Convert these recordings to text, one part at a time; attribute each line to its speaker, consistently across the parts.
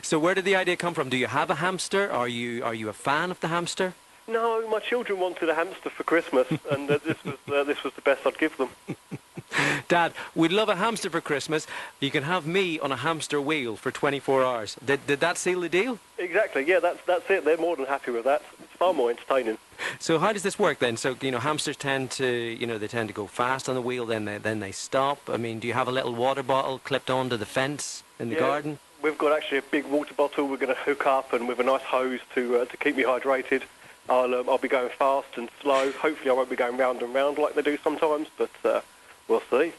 Speaker 1: So where did the idea come from? Do you have a hamster? Are you a fan of the hamster?
Speaker 2: No, my children wanted a hamster for Christmas, and this was the best I'd give them.
Speaker 1: Dad, we'd love a hamster for Christmas. You can have me on a hamster wheel for 24 hours. Did that seal the deal?
Speaker 2: Exactly, yeah, that's it. They're more than happy with that. It's far more entertaining.
Speaker 1: So how does this work then? So, hamsters tend to, they tend to go fast on the wheel, then they stop. I mean, do you have a little water bottle clipped onto the fence in the garden?
Speaker 2: We've got actually a big water bottle we're going to hook up, and with a nice hose to keep me hydrated. I'll be going fast and slow. Hopefully I won't be going round and round like they do sometimes, but we'll see.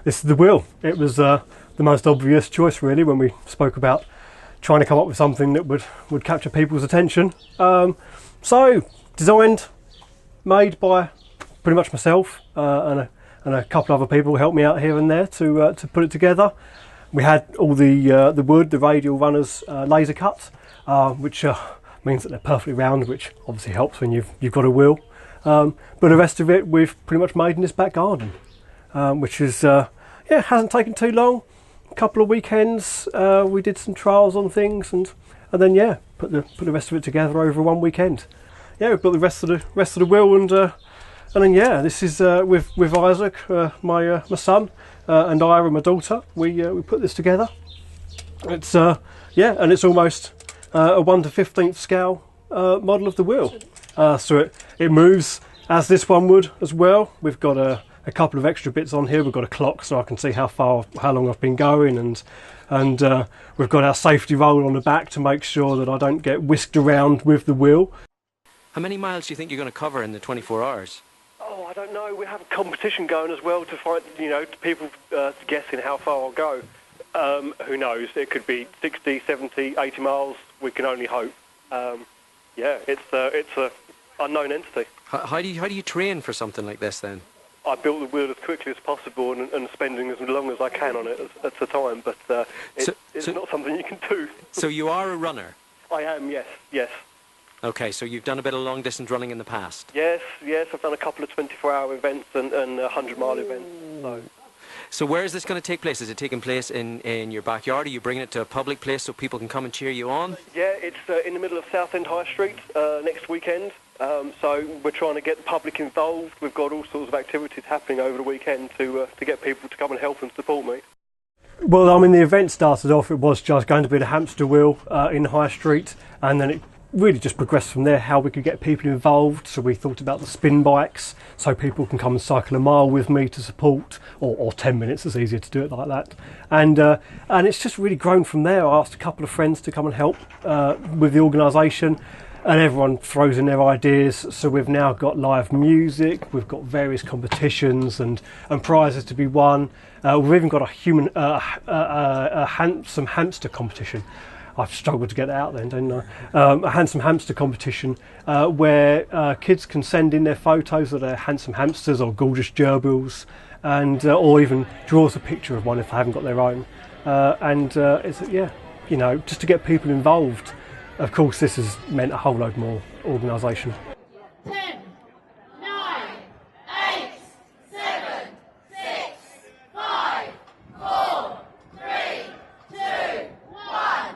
Speaker 3: This is the wheel. It was the most obvious choice really when we spoke about trying to come up with something that would capture people's attention. So designed, made by pretty much myself and a couple of other people who helped me out here and there to put it together. We had all the wood, the radial runners laser cut, which means that they're perfectly round, which obviously helps when you've got a wheel. But the rest of it we've pretty much made in this back garden, which is hasn't taken too long. A couple of weekends we did some trials on things, and then put the rest of it together over one weekend. Yeah, we built the rest of the wheel, and then this is with Isaac, my son, and Ira, my daughter. We put this together. It's and it's almost a 1/15 scale model of the wheel. So it moves as this one would as well. We've got a couple of extra bits on here. We've got a clock so I can see how long I've been going, and we've got our safety roll on the back to make sure that I don't get whisked around with the wheel.
Speaker 1: How many miles do you think you're going to cover in the 24 hours?
Speaker 2: Oh, I don't know. We have a competition going as well to find, people guessing how far I'll go. Who knows? It could be 60, 70, 80 miles. We can only hope. It's a unknown entity.
Speaker 1: How do you train for something like this then?
Speaker 2: I built the wheel as quickly as possible and spending as long as I can on it at a time, but it's not something you can do. So
Speaker 1: you are a runner?
Speaker 2: I am, yes.
Speaker 1: Okay, so you've done a bit of long-distance running in the past?
Speaker 2: Yes, I've done a couple of 24-hour events and 100-mile events.
Speaker 1: So where is this going to take place? Is it taking place in your backyard? Are you bringing it to a public place so people can come and cheer you on? Yeah,
Speaker 2: it's in the middle of Southend High Street next weekend. So we're trying to get the public involved. We've got all sorts of activities happening over the weekend to get people to come and help and support me.
Speaker 3: Well, I mean, the event started off, it was just going to be the hamster wheel in High Street, and then it really just progressed from there, how we could get people involved. So we thought about the spin bikes, so people can come and cycle a mile with me to support, or 10 minutes, it's easier to do it like that. And it's just really grown from there. I asked a couple of friends to come and help with the organisation, and everyone throws in their ideas. So we've now got live music, we've got various competitions and prizes to be won. We've even got a handsome hamster competition. I've struggled to get that out then, didn't I? A handsome hamster competition where kids can send in their photos of their handsome hamsters or gorgeous gerbils, and or even draw us a picture of one if they haven't got their own. It's just to get people involved. Of course, this has meant a whole load more organisation.
Speaker 4: 10, 9, 8, 7, 6, 5, 4, 3, 2, 1.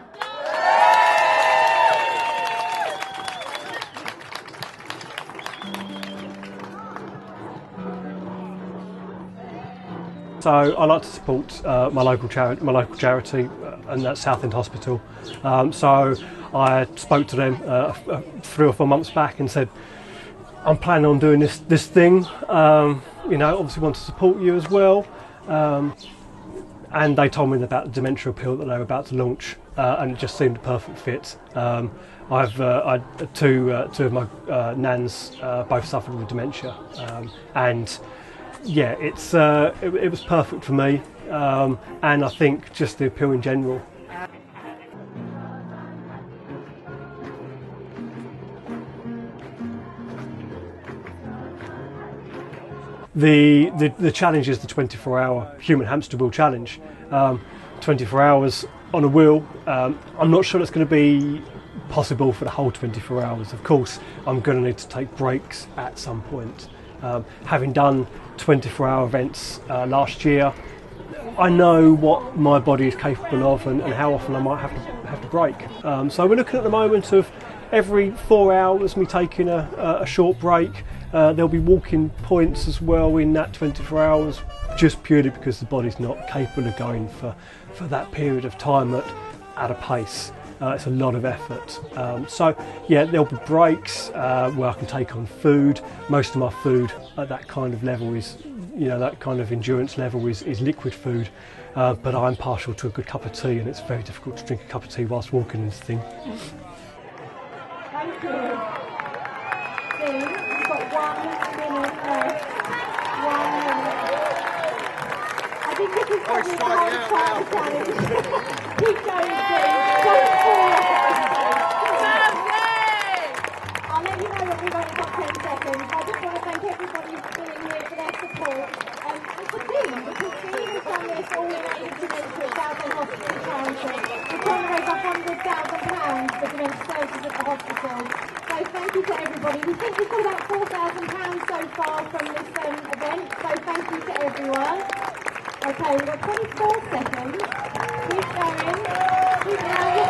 Speaker 3: So I like to support my local charity, and that's Southend Hospital. So I spoke to them 3 or 4 months back and said, I'm planning on doing this thing. Obviously want to support you as well. And they told me about the dementia appeal that they were about to launch, and it just seemed a perfect fit. I two of my nans both suffered with dementia, and yeah, it was perfect for me, and I think just the appeal in general. The challenge is the 24-hour Human Hamster Wheel Challenge. 24 hours on a wheel. I'm not sure it's going to be possible for the whole 24 hours. Of course, I'm going to need to take breaks at some point. Having done 24-hour events last year, I know what my body is capable of and how often I might have to break. So we're looking at the moment of every 4 hours me taking a short break. There'll be walking points as well in that 24 hours, just purely because the body's not capable of going for that period of time at a pace. It's a lot of effort. So yeah, there'll be breaks where I can take on food. Most of my food at that kind of level is, that kind of endurance level is liquid food. But I'm partial to a good cup of tea, and it's very difficult to drink a cup of tea whilst walking this thing.
Speaker 4: Thank you. Dean, you've got 1 minute left. 1 minute. I think this is probably the hardest part of the challenge. Keep going, Dean. Don't fall off. I'll let you know when we've only got 10 seconds. I just want to thank everybody for being here for their support. It's a team, because Dean has done this all in aid of dementia Southend Hospital Charity. We're trying to raise £100,000 for dementia services at the hospital. So thank you to everybody. We think we've got about £4,000 so far from this event, so thank you to everyone. Okay, we've got 24 seconds. Keep going. Keep going.